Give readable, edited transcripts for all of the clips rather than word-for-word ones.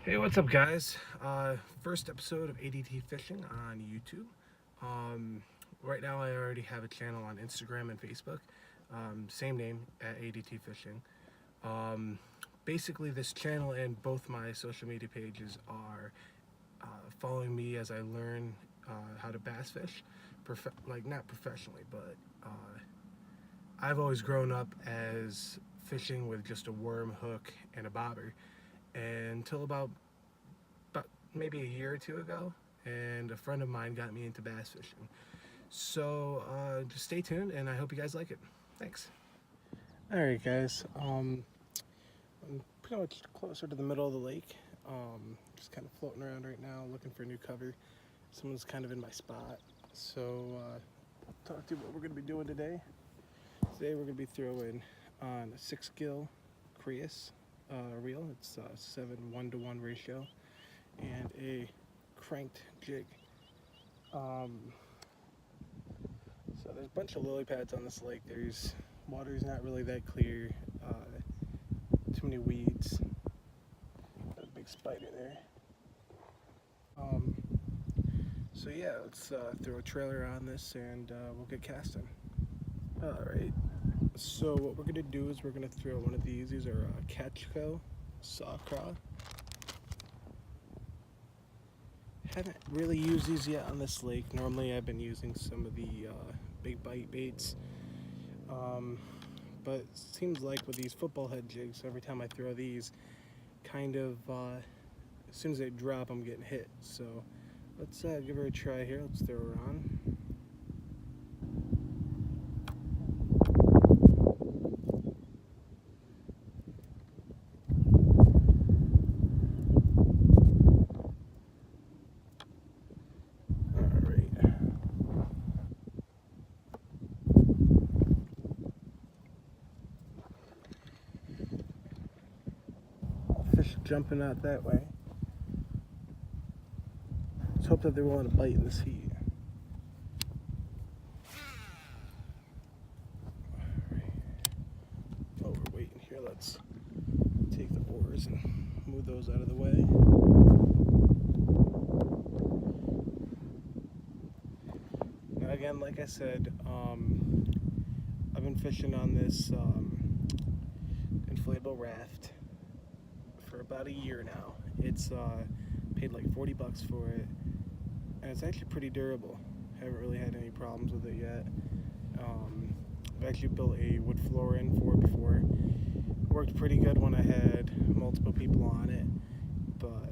Hey, what's up, guys? First episode of ADT Fishing on YouTube. Um, right now, I already have a channel on Instagram and Facebook, same name at ADT Fishing. Um, Basically, this channel and both my social media pages are following me as I learn how to bass fish, like not professionally, but I've always grown up as fishing with just a worm, hook, and a bobber, until about maybe a year or two ago, and a friend of mine got me into bass fishing. So just stay tuned, and I hope you guys like it. Thanks. All right, guys. I'm pretty much closer to the middle of the lake. Just kind of floating around right now, looking for new cover. Someone's kind of in my spot. So I'll talk to you what we're going to be doing today. Today we're going to be throwing on a 6 gill Creus reel. It's a 7:1 ratio, and a cranked jig. So there's a bunch of lily pads on this lake. Water's not really that clear. Too many weeds. Got a big spider there. So yeah, let's throw a trailer on this and we'll get casting. All right. So what we're gonna do is we're gonna throw one of these. These are Catchco saw craw. Haven't really used these yet on this lake. Normally I've been using some of the big bite baits, but it seems like with these football head jigs, every time I throw these, kind of as soon as they drop, I'm getting hit. So let's give her a try here. Let's throw her on. Fish jumping out that way. Let's hope that they're willing to bite in this heat. Alright. While we're waiting here, let's take the oars and move those out of the way. Now again, like I said, I've been fishing on this inflatable raft for about a year now. It's paid like 40 bucks for it, and it's actually pretty durable. Haven't really had any problems with it yet. I've actually built a wood floor in for it before. It worked pretty good when I had multiple people on it, but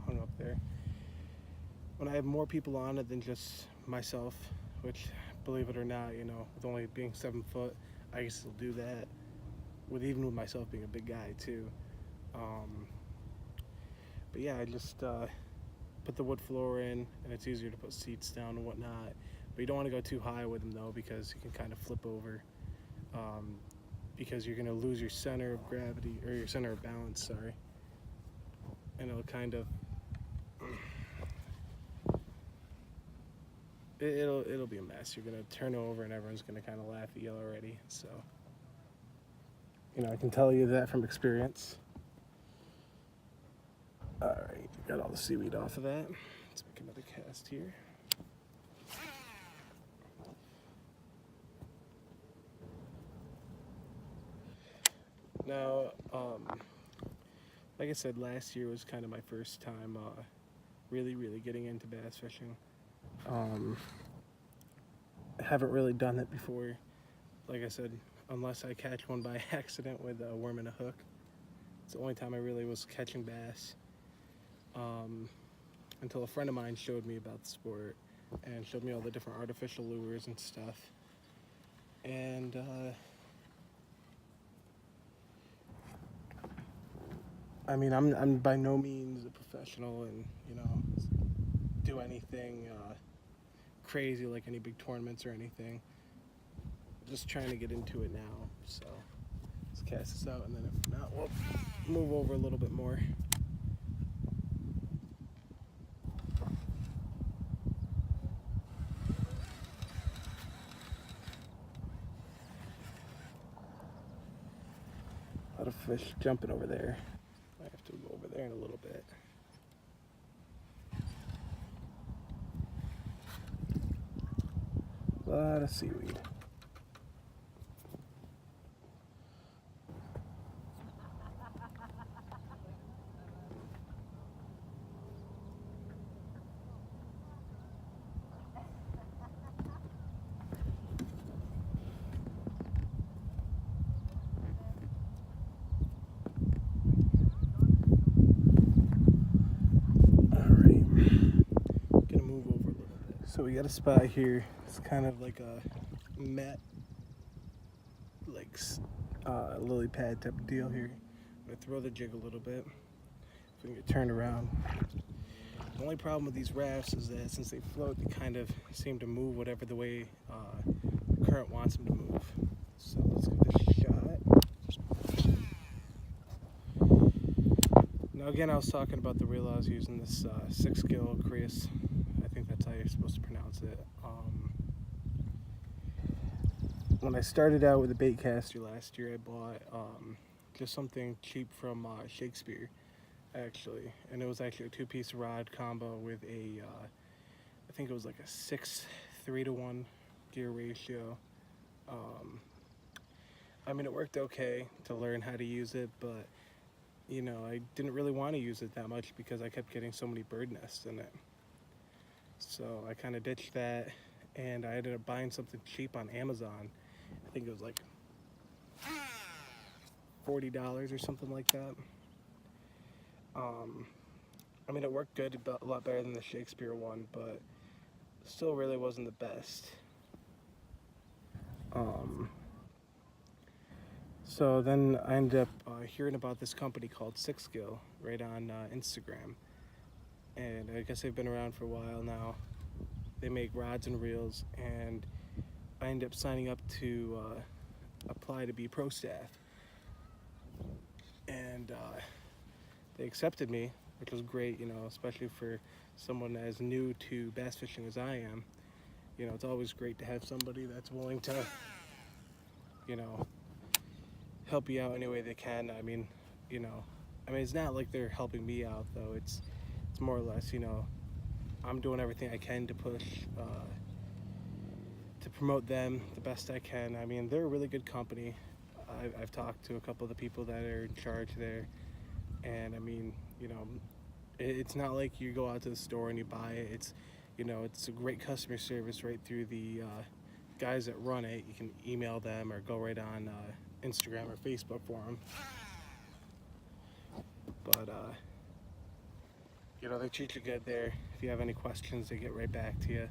hung up there. When I have more people on it than just myself, which, believe it or not, you know, with only being 7 foot, I can still do that. Even with myself being a big guy too. But yeah, I just put the wood floor in, and it's easier to put seats down and whatnot. But you don't want to go too high with them though, because you can kind of flip over, because you're going to lose your center of gravity, or your center of balance, sorry. And it'll kind of, it'll be a mess. You're going to turn over and everyone's going to kind of laugh at you already. So, you know, I can tell you that from experience. Alright, got all the seaweed off of that. Let's make another cast here. Now, like I said, last year was kind of my first time really getting into bass fishing. I haven't really done it before. Like I said, unless I catch one by accident with a worm and a hook. It's the only time I really was catching bass. Until a friend of mine showed me about the sport and showed me all the different artificial lures and stuff. And I mean, I'm by no means a professional, and you know, do anything crazy like any big tournaments or anything. Just trying to get into it now. So let's cast this out, and then if not, we'll move over a little bit more. A lot of fish jumping over there. I have to go over there in a little bit. A lot of seaweed. So we got a spot here. It's kind of like a mat, like lily pad type of deal here. I'm gonna throw the jig a little bit so we can get turned around. The only problem with these rafts is that since they float, they kind of seem to move whatever the way the current wants them to move. So let's give this a shot. Now again, I was talking about the reel I was using, this 6-gill Chris. I think that's how you're supposed to pronounce it. When I started out with a bait caster last year, I bought just something cheap from Shakespeare, actually, and it was actually a 2-piece rod combo with a I think it was like a 6:3-to-1 gear ratio. I mean, it worked okay to learn how to use it, but you know, I didn't really want to use it that much because I kept getting so many bird nests in it. So I kind of ditched that, and I ended up buying something cheap on Amazon. I think it was like $40 or something like that. I mean, it worked good, a lot better than the Shakespeare one, but still really wasn't the best. So then I ended up hearing about this company called 6-gill right on Instagram. And I guess they've been around for a while now. They make rods and reels, and I ended up signing up to apply to be pro staff. And they accepted me, which was great, you know, especially for someone as new to bass fishing as I am. You know, it's always great to have somebody that's willing to, you know, help you out any way they can. I mean, you know, it's not like they're helping me out, though. It's more or less, you know, I'm doing everything I can to push, to promote them the best I can. I mean, they're a really good company. I've talked to a couple of the people that are in charge there, and I mean, you know, it's not like you go out to the store and you buy it. It's, you know, it's a great customer service right through the guys that run it. You can email them or go right on Instagram or Facebook for them. But you know, they treat you good there. If you have any questions, they get right back to you.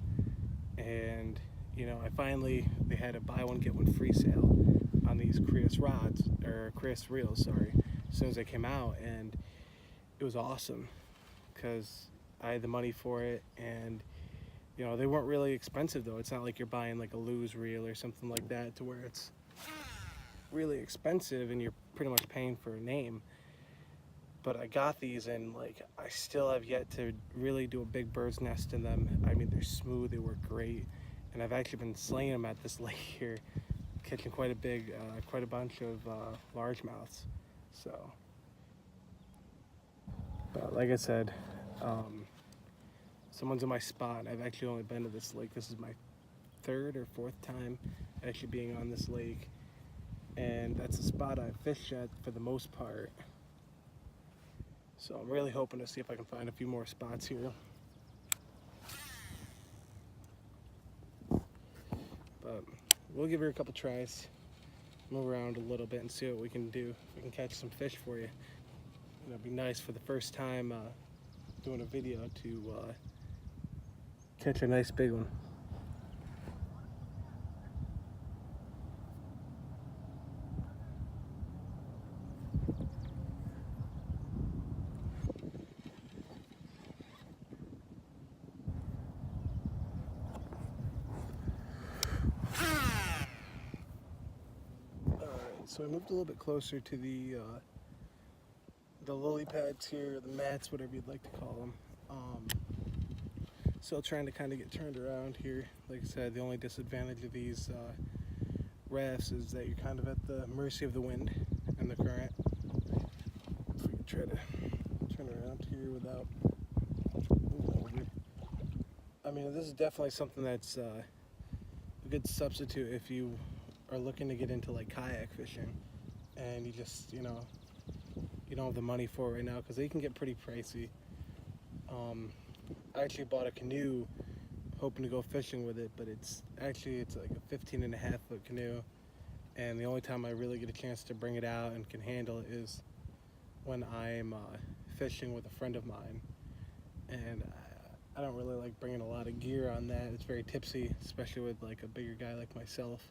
And you know, they had a buy one get one free sale on these Chris rods, or Chris reels, sorry, as soon as they came out, and it was awesome because I had the money for it. And you know, they weren't really expensive though. It's not like you're buying like a lose reel or something like that to where it's really expensive and you're pretty much paying for a name. But I got these, and like, I still have yet to really do a big bird's nest in them. I mean, they're smooth, they work great, and I've actually been slaying them at this lake here, catching quite a bunch of largemouths. So, but like I said, someone's in my spot, and I've actually only been to this lake. This is my 3rd or 4th time actually being on this lake, and that's a spot I fish at for the most part. So I'm really hoping to see if I can find a few more spots here. But we'll give her a couple tries, move around a little bit and see what we can do. We can catch some fish for you. It'll be nice for the first time doing a video to catch a nice big one. So I moved a little bit closer to the lily pads here, the mats, whatever you'd like to call them. Still trying to kind of get turned around here. Like I said, the only disadvantage of these rafts is that you're kind of at the mercy of the wind and the current. try to turn around here without moving over. I mean, this is definitely something that's a good substitute if you are looking to get into like kayak fishing and you just, you don't have the money for it right now because they can get pretty pricey. I actually bought a canoe hoping to go fishing with it, but it's like a 15.5 foot canoe, and the only time I really get a chance to bring it out and can handle it is when I'm fishing with a friend of mine, and I don't really like bringing a lot of gear on that. It's very tipsy, especially with like a bigger guy like myself.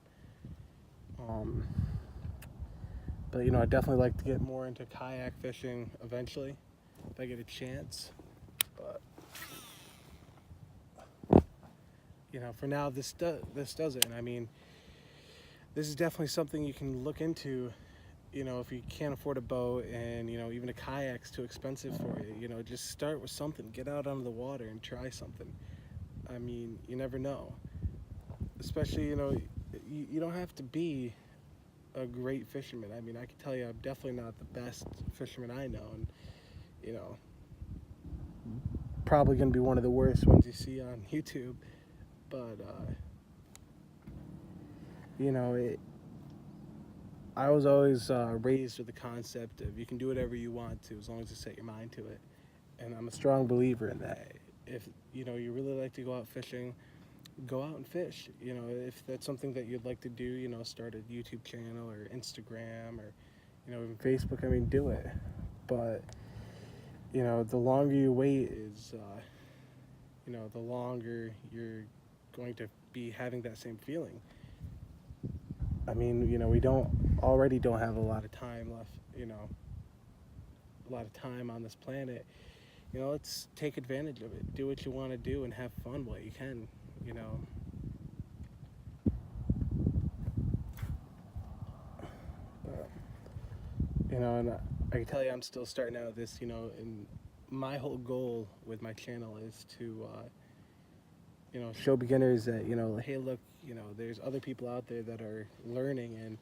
But I definitely like to get more into kayak fishing eventually if I get a chance. But for now, this does it. And I mean, this is definitely something you can look into. If you can't afford a boat and even a kayak's too expensive for you, just start with something. Get out onto the water and try something. I mean, you never know. Especially, you don't have to be a great fisherman. I mean, I can tell you I'm definitely not the best fisherman I know, and probably gonna be one of the worst ones you see on YouTube. But I was always raised with the concept of you can do whatever you want to as long as you set your mind to it, and I'm a strong believer in that. If you really like to go out fishing, go out and fish. If that's something that you'd like to do, start a YouTube channel or Instagram or even Facebook. I mean, do it. But the longer you wait is the longer you're going to be having that same feeling. I mean, we don't have a lot of time left, a lot of time on this planet. Let's take advantage of it. Do what you want to do and have fun while you can, and I can tell you I'm still starting out this, and my whole goal with my channel is to, show beginners that, hey, look, there's other people out there that are learning. And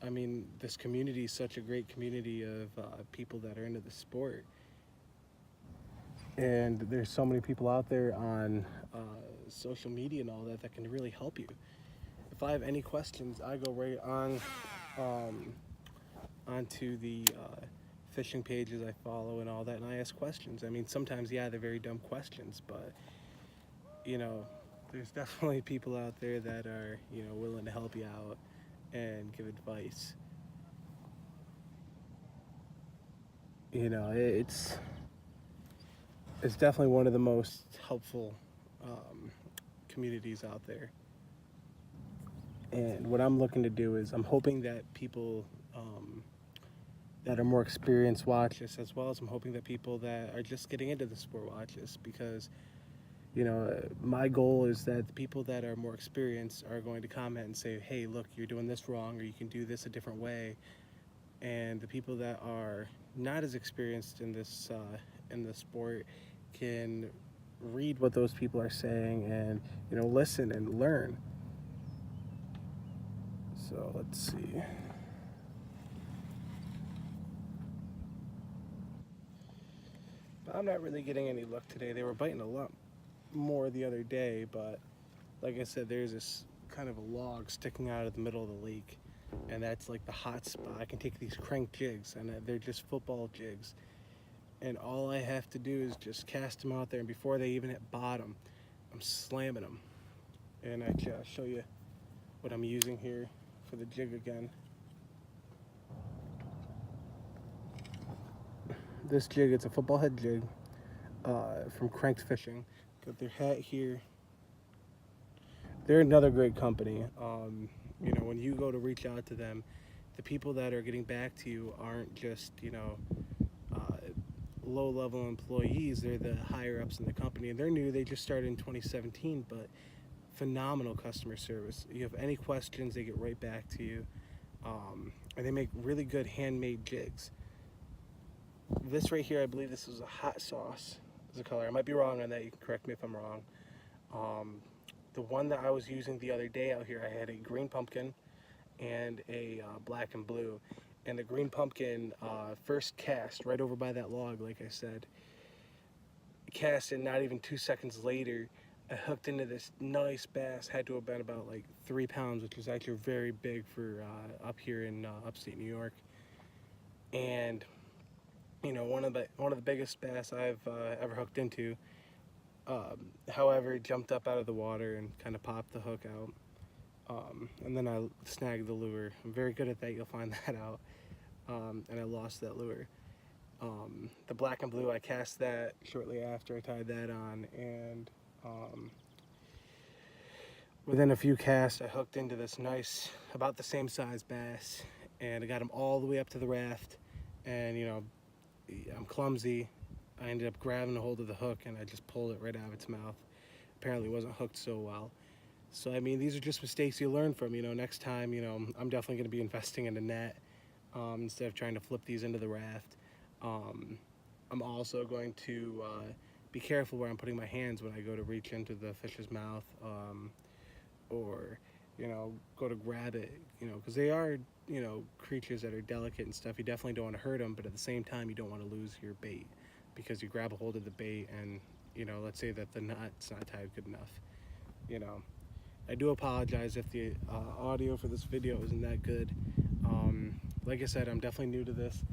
I mean, this community is such a great community of people that are into the sport. And there's so many people out there on social media and all that can really help you. If I have any questions, I go right on onto the fishing pages I follow and all that, and I ask questions. I mean, sometimes, yeah, they're very dumb questions, but there's definitely people out there that are willing to help you out and give advice. It's definitely one of the most helpful communities out there. And what I'm looking to do is I'm hoping that people that are more experienced watch this, as well as I'm hoping that people that are just getting into the sport watch this, because my goal is that the people that are more experienced are going to comment and say, hey, look, you're doing this wrong, or you can do this a different way. And the people that are not as experienced in this sport can read what those people are saying and listen and learn. So let's see. But I'm not really getting any luck today. They were biting a lot more the other day, but like I said, there's this kind of a log sticking out of the middle of the lake, and that's like the hot spot. I can take these crank jigs, and they're just football jigs, and all I have to do is just cast them out there, and before they even hit bottom, I'm slamming them. And I'll show you what I'm using here for the jig again. This jig, it's a football head jig from Cranked Fishing. Got their hat here. They're another great company. When you go to reach out to them, the people that are getting back to you aren't just low-level employees. They're the higher-ups in the company, and they're new. They just started in 2017, but phenomenal customer service. You have any questions, they get right back to you, and they make really good handmade jigs. This right here, I believe this is a hot sauce is the color. I might be wrong on that. You can correct me if I'm wrong. The one that I was using the other day out here, I had a green pumpkin and a black and blue, and the green pumpkin first cast right over by that log, like I said. Cast, and not even 2 seconds later, I hooked into this nice bass. Had to have been about like 3 pounds, which is actually very big for up here in upstate New York. And you know, one of the biggest bass I've ever hooked into. However, it jumped up out of the water and kind of popped the hook out. And then I snagged the lure. I'm very good at that. You'll find that out. And I lost that lure. The black and blue, I cast that shortly after I tied that on, and within a few casts I hooked into this nice, about the same size bass, and I got him all the way up to the raft. And you know, I'm clumsy. I ended up grabbing a hold of the hook and I just pulled it right out of its mouth. Apparently it wasn't hooked so well. So I mean, these are just mistakes you learn from. You know, next time, you know, I'm definitely going to be investing in a net instead of trying to flip these into the raft. I'm also going to be careful where I'm putting my hands when I go to reach into the fish's mouth, or, you know, go to grab it, you know, because they are, you know, creatures that are delicate and stuff. You definitely don't want to hurt them, but at the same time, you don't want to lose your bait, because you grab a hold of the bait and, you know, let's say that the knot's not tied good enough. You know, I do apologize if the audio for this video isn't that good. Like I said, I'm definitely new to this,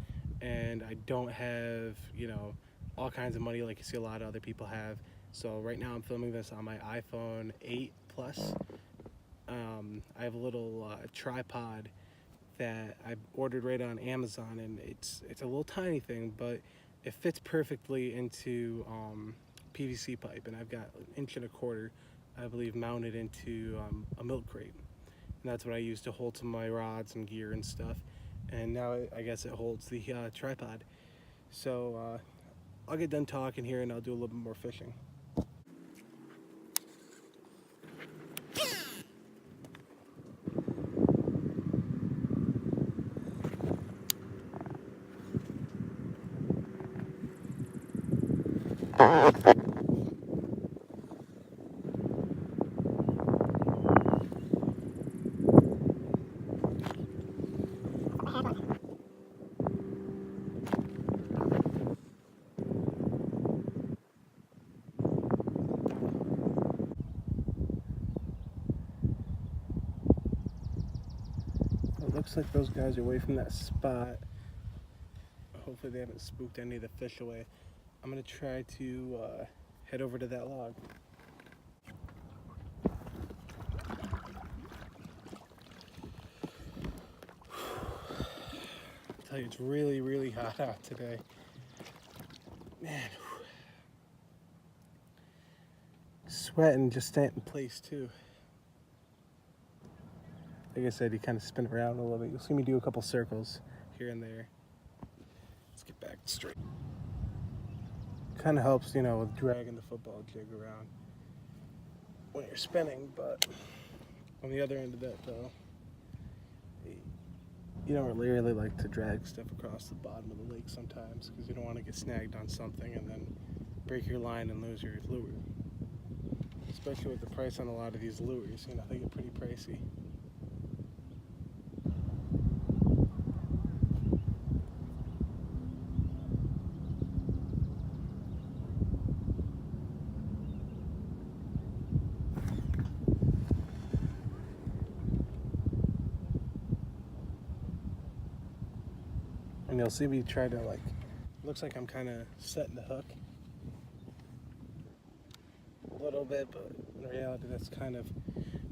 and I don't have, you know, all kinds of money like you see a lot of other people have. So right now I'm filming this on my iPhone 8 Plus. I have a little tripod that I ordered right on Amazon, and it's a little tiny thing, but it fits perfectly into PVC pipe, and I've got 1.25 inches, I believe, mounted into a milk crate. And that's what I use to hold some of my rods and gear and stuff. And now I guess it holds the tripod. So I'll get done talking here and I'll do a little bit more fishing. It looks like those guys are away from that spot. Hopefully they haven't spooked any of the fish away. I'm gonna try to head over to that log. I tell you, it's really, really hot out today. Man, sweating just staying in place too. Like I said, you kind of spin around a little bit. You'll see me do a couple circles here and there. Let's get back straight. Kind of helps, you know, with dragging the football jig around when you're spinning, but on the other end of that though, you don't really like to drag stuff across the bottom of the lake sometimes, because you don't want to get snagged on something and then break your line and lose your lure. Especially with the price on a lot of these lures, you know, they get pretty pricey. And you'll see me try to, like, looks like I'm kind of setting the hook a little bit, but in reality that's kind of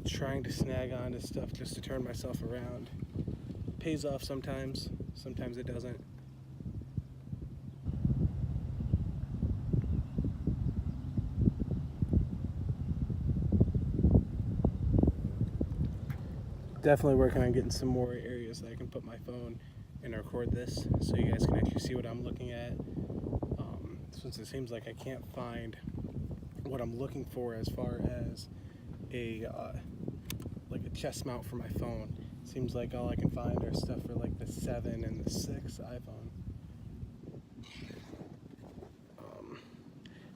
trying to snag onto stuff just to turn myself around. It pays off sometimes, sometimes it doesn't. Definitely working on getting some more areas that I can put my phone and record this, so you guys can actually see what I'm looking at. Since it seems like I can't find what I'm looking for as far as a like a chest mount for my phone. Seems like all I can find are stuff for like the 7 and the 6 iPhone.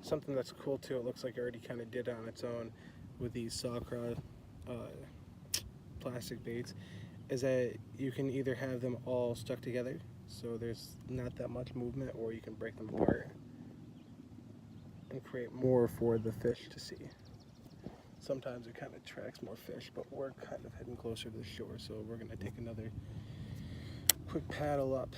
Something that's cool too, it looks like it already kind of did on its own with these Sawcraw plastic baits, is that you can either have them all stuck together, so there's not that much movement, or you can break them apart and create more for the fish to see. Sometimes it kind of attracts more fish, but we're kind of heading closer to the shore, so we're going to take another quick paddle up.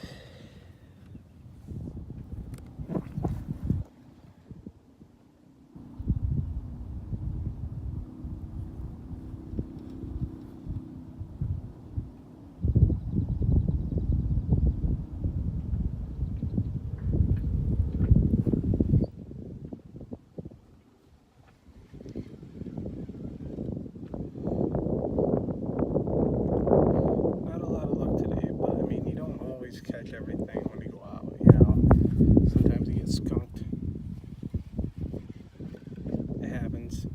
Catch everything when you go out, you know. Sometimes you get skunked. It happens.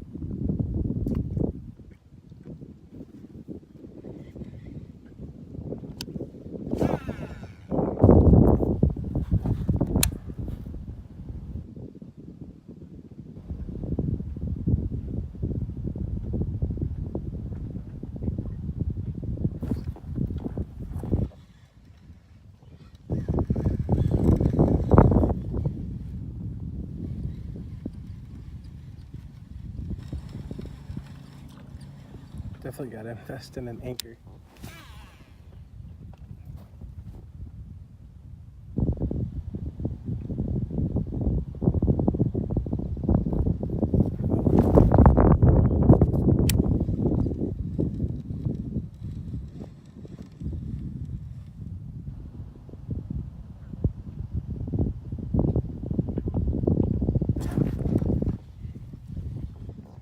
Definitely gotta invest in an anchor.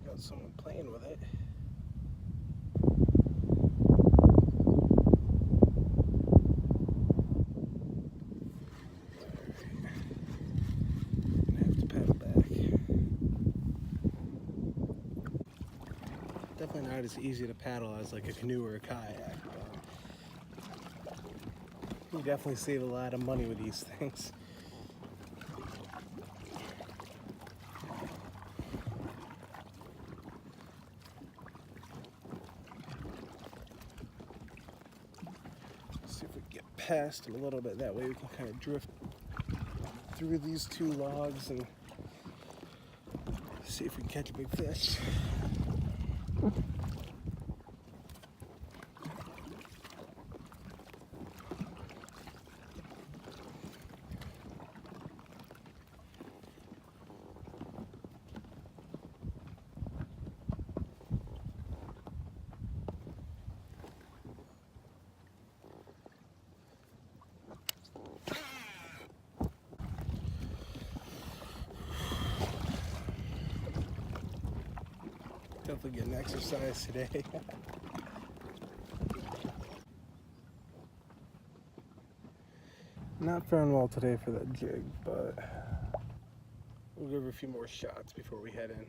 Got someone playing with it. Definitely not as easy to paddle as like a canoe or a kayak, but you definitely save a lot of money with these things. Let's see if we can get past them a little bit, that way we can kind of drift through these two logs and see if we can catch a big fish. Definitely getting exercise today. Not faring well today for that jig, but we'll give her a few more shots before we head in.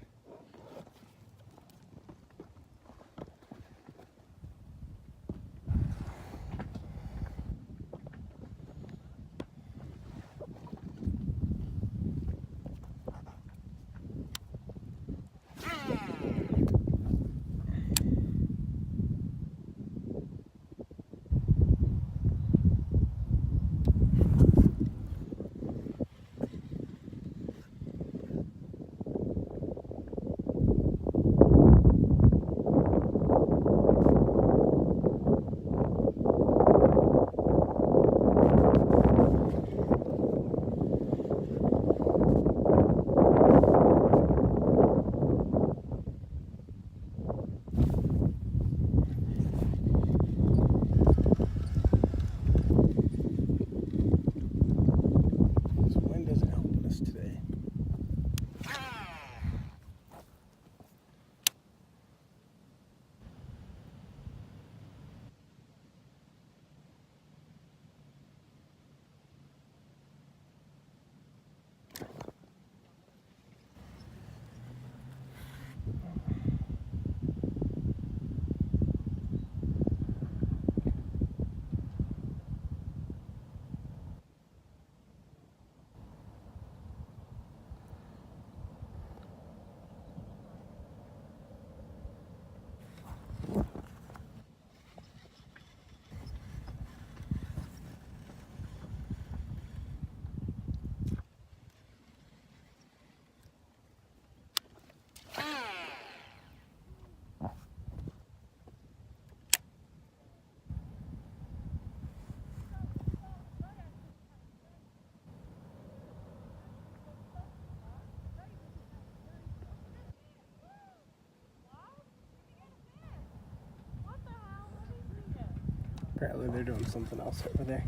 Apparently they're doing something else over there.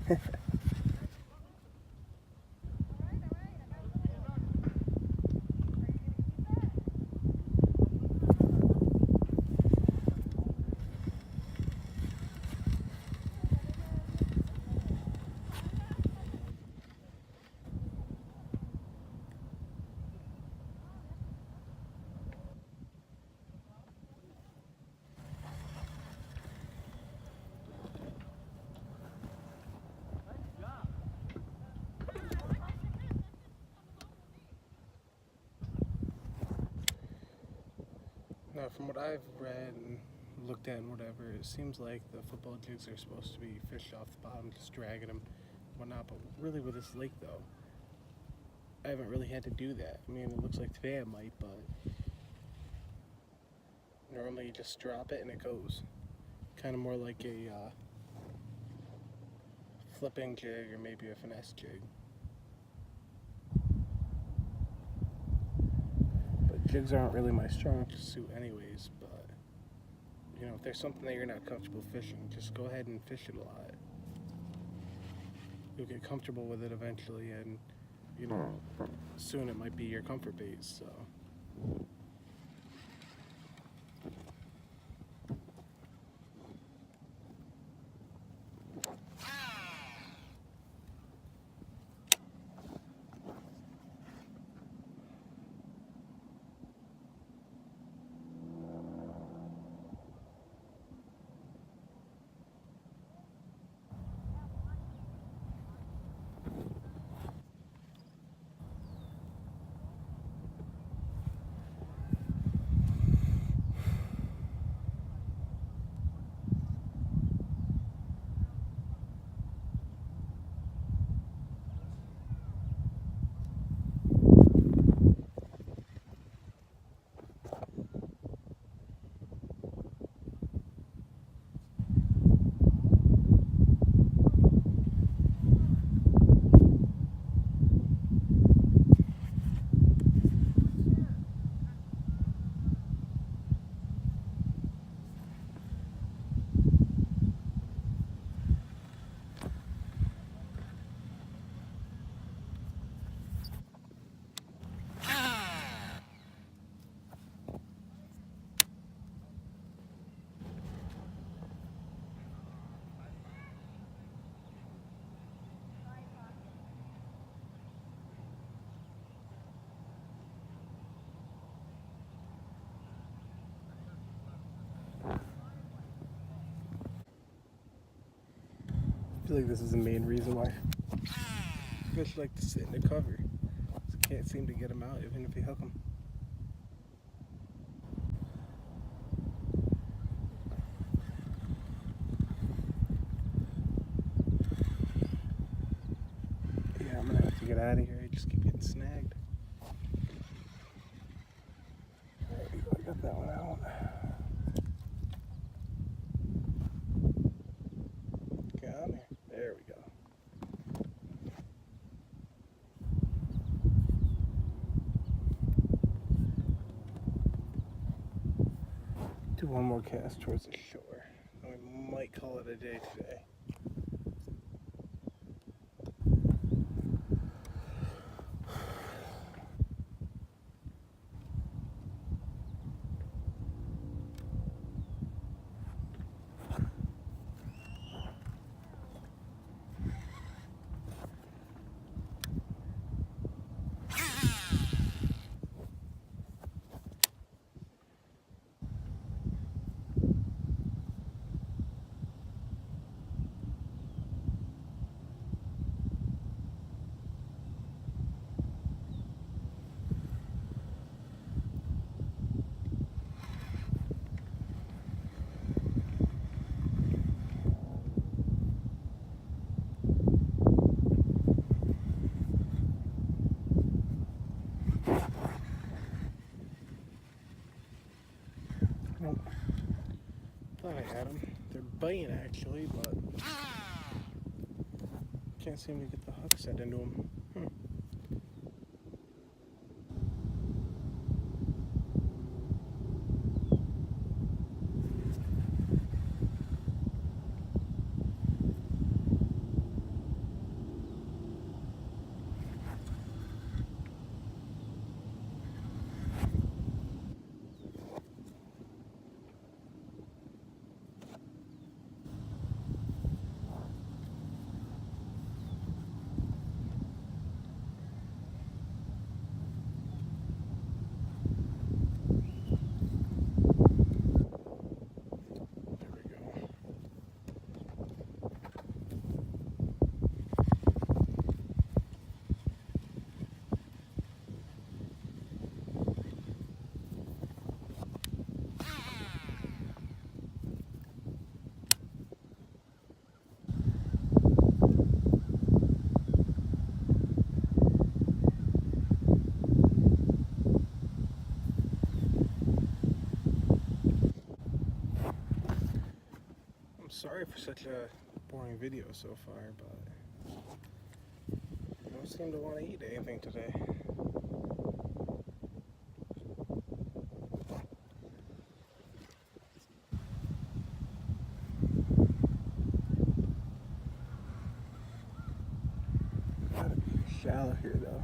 Now, from what I've read and looked at and whatever, it seems like the football jigs are supposed to be fished off the bottom, just dragging them, whatnot. But really, with this lake, though, I haven't really had to do that. I mean, it looks like today I might, but normally you just drop it and it goes. Kind of more like a flipping jig or maybe a finesse jig. Jigs aren't really my strong suit anyways, but you know, if there's something that you're not comfortable fishing, just go ahead and fish it a lot. You'll get comfortable with it eventually, and you know, soon it might be your comfort base, so. I feel like this is the main reason why fish like to sit in the cover. Just can't seem to get them out even if you hook them. Yeah, I'm gonna have to get out of here. I just keep getting snagged. There we go, I got that one out. Get on there. There we go. Do one more cast towards the shore, and we might call it a day today. Nope. Thought I had them. They're biting actually, but can't seem to get the hook set into them. Sorry for such a boring video so far, but I don't seem to want to eat anything today. Gotta be shallow here though.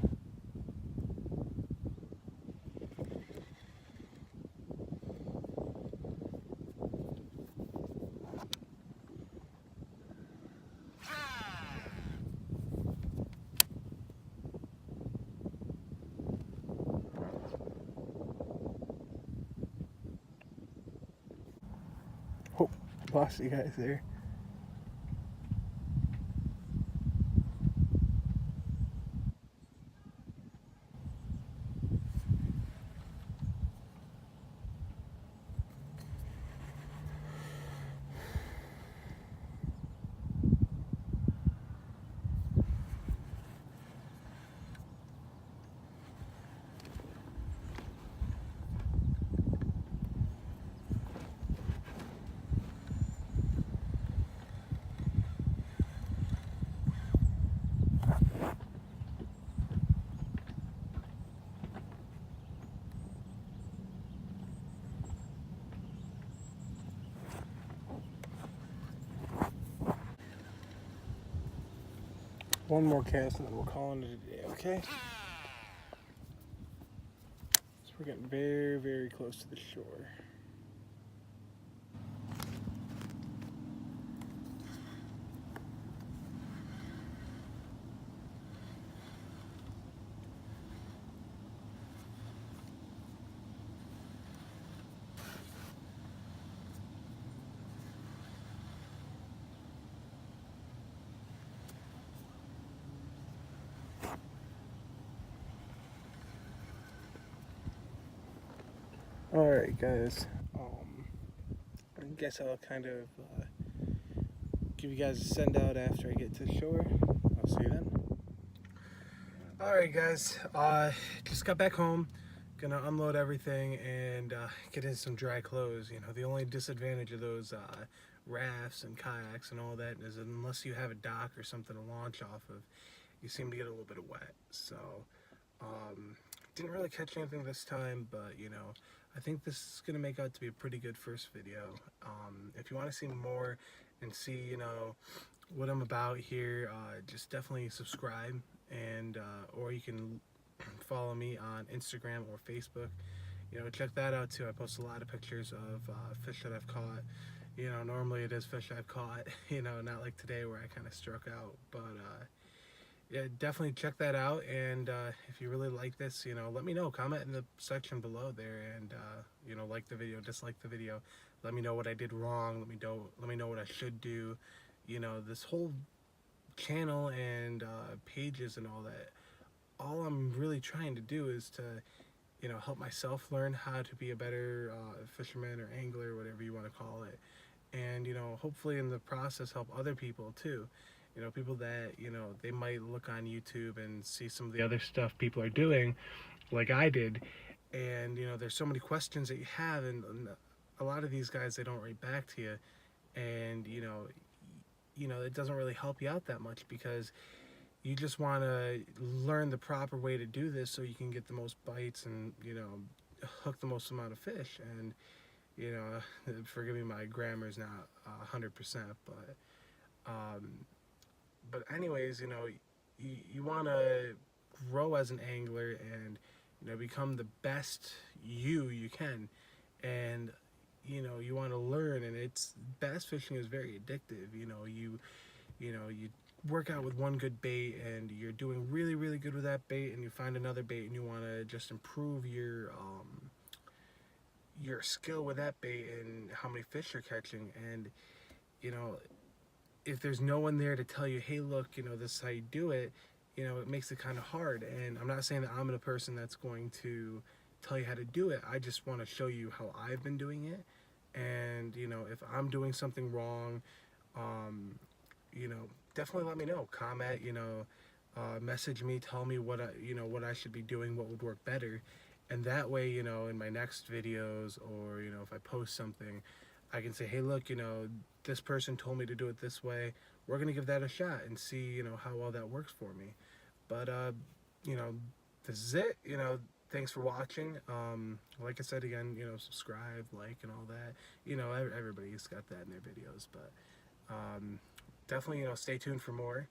Oh, lost you guys there. One more cast and then we'll call it a day, okay? So we're getting very, very close to the shore. Alright guys, I guess I'll kind of give you guys a send out after I get to the shore. I'll see you then. Alright guys, just got back home, gonna unload everything and get in some dry clothes. You know, the only disadvantage of those rafts and kayaks and all that is unless you have a dock or something to launch off of, you seem to get a little bit of wet. So, didn't really catch anything this time, but you know, I think this is going to make out to be a pretty good first video. If you want to see more and see, you know, what I'm about here, just definitely subscribe, and or you can follow me on Instagram or Facebook. You know, check that out too. I post a lot of pictures of fish that I've caught. You know, normally it is fish I've caught, you know, not like today where I kind of struck out, but yeah, definitely check that out. And if you really like this, you know, let me know. Comment in the section below there, and you know, like the video, dislike the video. Let me know what I did wrong. Let me know what I should do. You know, this whole channel and pages and all that. All I'm really trying to do is to, you know, help myself learn how to be a better fisherman or angler, whatever you want to call it. And you know, hopefully in the process help other people too. You know, people that, you know, they might look on YouTube and see some of the other stuff people are doing, like I did. And, you know, there's so many questions that you have, and a lot of these guys, they don't write back to you. And, you know, it doesn't really help you out that much because you just want to learn the proper way to do this so you can get the most bites and, you know, hook the most amount of fish. And, you know, forgive me, my grammar's not 100%, but anyways, you know, you want to grow as an angler and, you know, become the best you can. And, you know, you want to learn, and it's, bass fishing is very addictive. You know, you work out with one good bait and you're doing really, really good with that bait, and you find another bait and you want to just improve your skill with that bait and how many fish you're catching. And, you know, if there's no one there to tell you, hey, look, you know, this is how you do it, you know, it makes it kind of hard. And I'm not saying that I'm the person that's going to tell you how to do it. I just want to show you how I've been doing it. And, you know, if I'm doing something wrong, you know, definitely let me know. Comment, you know, message me, tell me what I should be doing, what would work better. And that way, you know, in my next videos, or, you know, if I post something, I can say, hey, look, this person told me to do it this way. We're gonna give that a shot and see, how well that works for me. But you know, this is it. Thanks for watching. Like I said again, subscribe, like, and all that. Everybody's got that in their videos, but definitely, stay tuned for more.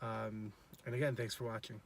And again, thanks for watching.